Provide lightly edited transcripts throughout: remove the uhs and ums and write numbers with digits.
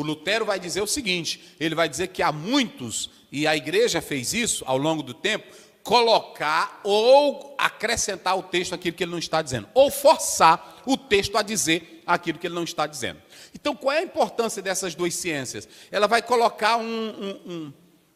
O Lutero vai dizer o seguinte, ele vai dizer que há muitos, e a igreja fez isso ao longo do tempo, colocar ou acrescentar ao texto aquilo que ele não está dizendo, ou forçar o texto a dizer aquilo que ele não está dizendo. Então, qual é a importância dessas duas ciências? Ela vai colocar um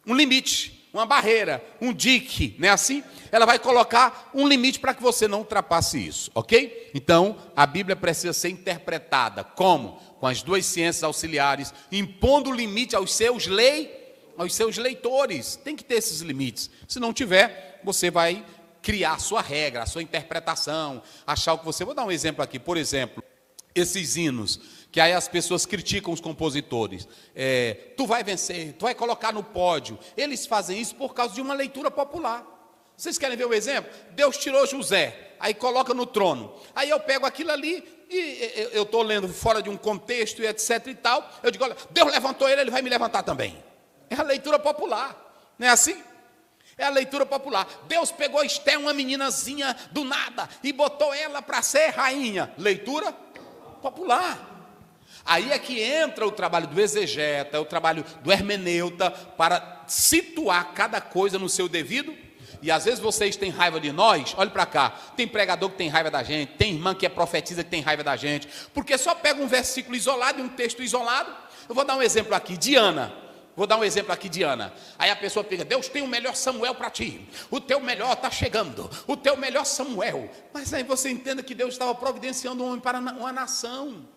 limite, uma barreira, um dique, não é assim? Ela vai colocar um limite para que você não ultrapasse isso, ok? Então, a Bíblia precisa ser interpretada como? Com as duas ciências auxiliares, impondo limite aos seus leitores. Tem que ter esses limites. Se não tiver, você vai criar a sua regra, a sua interpretação, achar o que você... Vou dar um exemplo aqui, por exemplo, esses hinos, que aí as pessoas criticam os compositores. Tu vai vencer, tu vai colocar no pódio. Eles fazem isso por causa de uma leitura popular. Vocês querem ver o exemplo? Deus tirou José, aí coloca no trono. Aí eu pego aquilo ali e eu estou lendo fora de um contexto e etc e tal. Eu digo, olha, Deus levantou ele, ele vai me levantar também. É a leitura popular, não é assim? É a leitura popular. Deus pegou Esté, uma meninazinha do nada, e botou ela para ser rainha. Leitura popular. Aí é que entra o trabalho do exegeta, o trabalho do hermeneuta, para situar cada coisa no seu devido. E às vezes vocês têm raiva de nós, olhe para cá, tem pregador que tem raiva da gente, tem irmã que é profetiza que tem raiva da gente, porque só pega um versículo isolado e um texto isolado. Eu vou dar um exemplo aqui, Diana. Aí a pessoa fica, Deus tem o melhor Samuel para ti, o teu melhor está chegando, o teu melhor Samuel. Mas aí você entenda que Deus estava providenciando um homem para uma nação.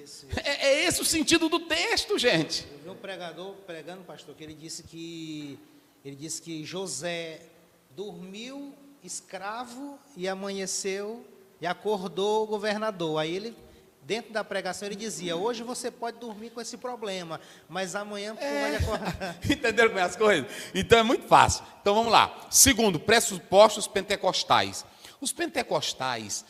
Isso. É esse o sentido do texto, gente. Eu vi um pregador pregando, pastor, que ele disse que José dormiu escravo e amanheceu e acordou governador. Aí ele, dentro da pregação, ele dizia, hoje você pode dormir com esse problema, mas amanhã você vai acordar. Entenderam como é as coisas? Então é muito fácil. Então vamos lá. Segundo, pressupostos pentecostais. Os pentecostais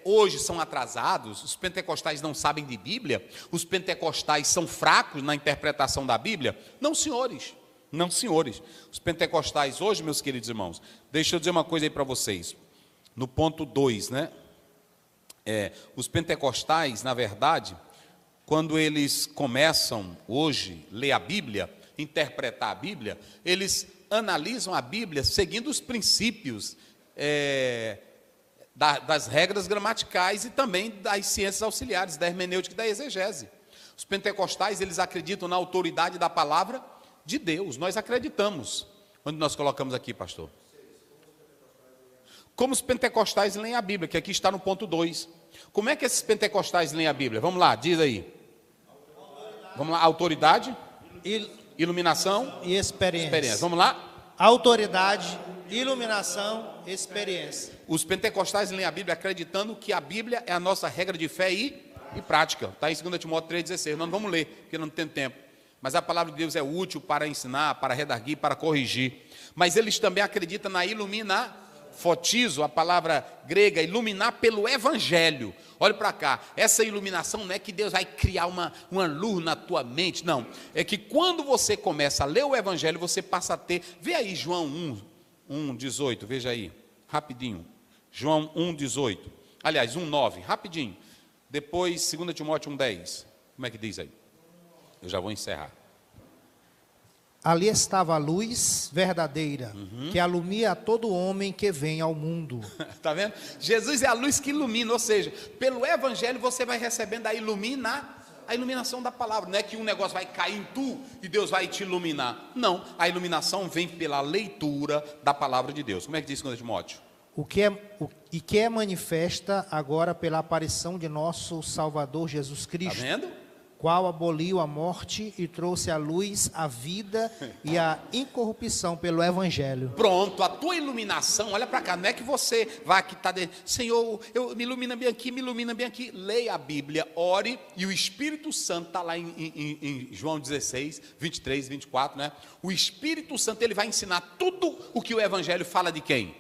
hoje são atrasados, os pentecostais não sabem de Bíblia, os pentecostais são fracos na interpretação da Bíblia? Não, senhores. Não, senhores. Os pentecostais hoje, meus queridos irmãos, deixa eu dizer uma coisa aí para vocês. No ponto 2, né? Os pentecostais, na verdade, quando eles começam hoje a ler a Bíblia, interpretar a Bíblia, eles analisam a Bíblia seguindo os princípios das regras gramaticais e também das ciências auxiliares, da hermenêutica e da exegese. Os pentecostais, eles acreditam na autoridade da palavra de Deus. Nós acreditamos. Onde nós colocamos aqui, pastor? Como os pentecostais leem a Bíblia, que aqui está no ponto 2. Como é que esses pentecostais leem a Bíblia? Vamos lá, diz aí. Vamos lá, autoridade, iluminação e experiência. Vamos lá? Autoridade, iluminação, experiência. Os pentecostais leem a Bíblia acreditando que a Bíblia é a nossa regra de fé e prática. Está em 2 Timóteo 3,16. Nós não vamos ler, porque não tem tempo. Mas a palavra de Deus é útil para ensinar, para redarguir, para corrigir. Mas eles também acreditam na fotizo, a palavra grega, iluminar pelo Evangelho. Olha para cá, essa iluminação não é que Deus vai criar uma luz na tua mente, não. É que quando você começa a ler o Evangelho, você passa a ter... Vê aí João 1:18, veja aí, rapidinho. João 1:18. Aliás, 1:9, rapidinho. Depois, 2 Timóteo 1:10. Como é que diz aí? Eu já vou encerrar. Ali estava a luz verdadeira, que alumia a todo homem que vem ao mundo. Está vendo? Jesus é a luz que ilumina, ou seja, pelo Evangelho você vai recebendo a iluminação da palavra. Não é que um negócio vai cair em tu e Deus vai te iluminar. Não, a iluminação vem pela leitura da palavra de Deus. Como é que diz 2 Timóteo? Que é manifesta agora pela aparição de nosso Salvador Jesus Cristo. Está vendo? Qual aboliu a morte e trouxe à luz a vida e a incorrupção pelo Evangelho. Pronto, a tua iluminação, olha para cá, não é que você vai aqui, Senhor, me ilumina bem aqui, leia a Bíblia, ore, e o Espírito Santo está lá em João 16, 23, 24, né? O Espírito Santo, ele vai ensinar tudo o que o Evangelho fala de quem?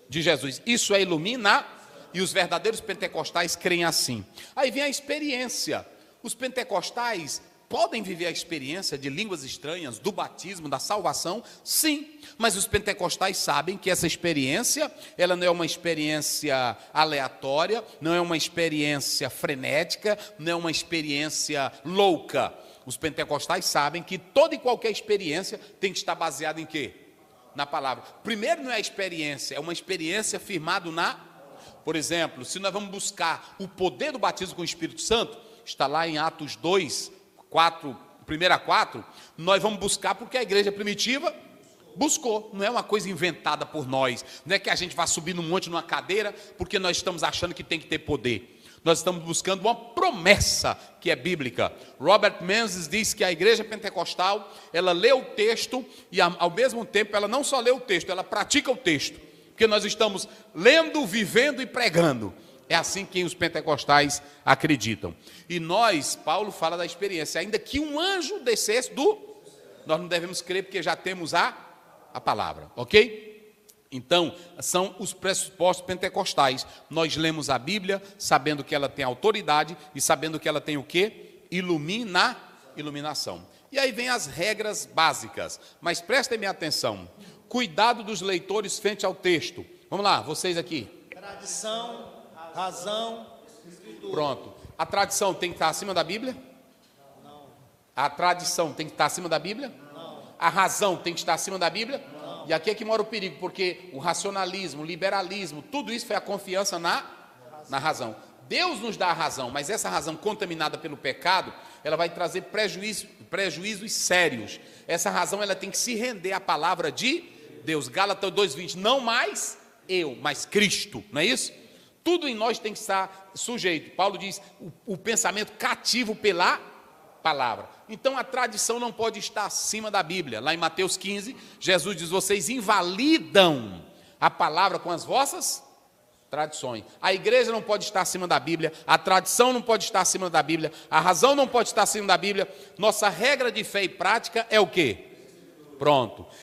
De Jesus. Isso é iluminar, e os verdadeiros pentecostais creem assim. Aí vem a experiência. Os pentecostais podem viver a experiência de línguas estranhas, do batismo, da salvação? Sim, mas os pentecostais sabem que essa experiência, ela não é uma experiência aleatória, não é uma experiência frenética, não é uma experiência louca. Os pentecostais sabem que toda e qualquer experiência tem que estar baseada em quê? Na palavra. Primeiro não é a experiência, é uma experiência firmada na... Por exemplo, se nós vamos buscar o poder do batismo com o Espírito Santo, está lá em Atos 2, 4, 1 a 4, nós vamos buscar porque a igreja primitiva buscou. Não é uma coisa inventada por nós. Não é que a gente vá subir num monte numa cadeira porque nós estamos achando que tem que ter poder. Nós estamos buscando uma promessa que é bíblica. Robert Menzies diz que a igreja pentecostal, ela lê o texto e ao mesmo tempo ela não só lê o texto, ela pratica o texto. Porque nós estamos lendo, vivendo e pregando. É assim que os pentecostais acreditam. E nós, Paulo fala da experiência, ainda que um anjo descesse nós não devemos crer porque já temos a palavra, ok? Então, são os pressupostos pentecostais. Nós lemos a Bíblia sabendo que ela tem autoridade e sabendo que ela tem o quê? Iluminação. E aí vem as regras básicas. Mas prestem minha atenção. Cuidado dos leitores frente ao texto. Vamos lá, vocês aqui. Tradição, razão, escritura. Pronto. A tradição tem que estar acima da Bíblia? Não. A tradição tem que estar acima da Bíblia? Não. A razão tem que estar acima da Bíblia? Não. E aqui é que mora o perigo, porque o racionalismo, o liberalismo, tudo isso foi a confiança na razão. Deus nos dá a razão, mas essa razão contaminada pelo pecado, ela vai trazer prejuízos sérios. Essa razão ela tem que se render à palavra de Deus. Gálatas 2:20, não mais eu, mas Cristo, não é isso? Tudo em nós tem que estar sujeito. Paulo diz, o pensamento cativo pela palavra. Então a tradição não pode estar acima da Bíblia. Lá em Mateus 15, Jesus diz, vocês invalidam a palavra com as vossas tradições. A igreja não pode estar acima da Bíblia, a tradição não pode estar acima da Bíblia, a razão não pode estar acima da Bíblia. Nossa regra de fé e prática é o quê? Pronto.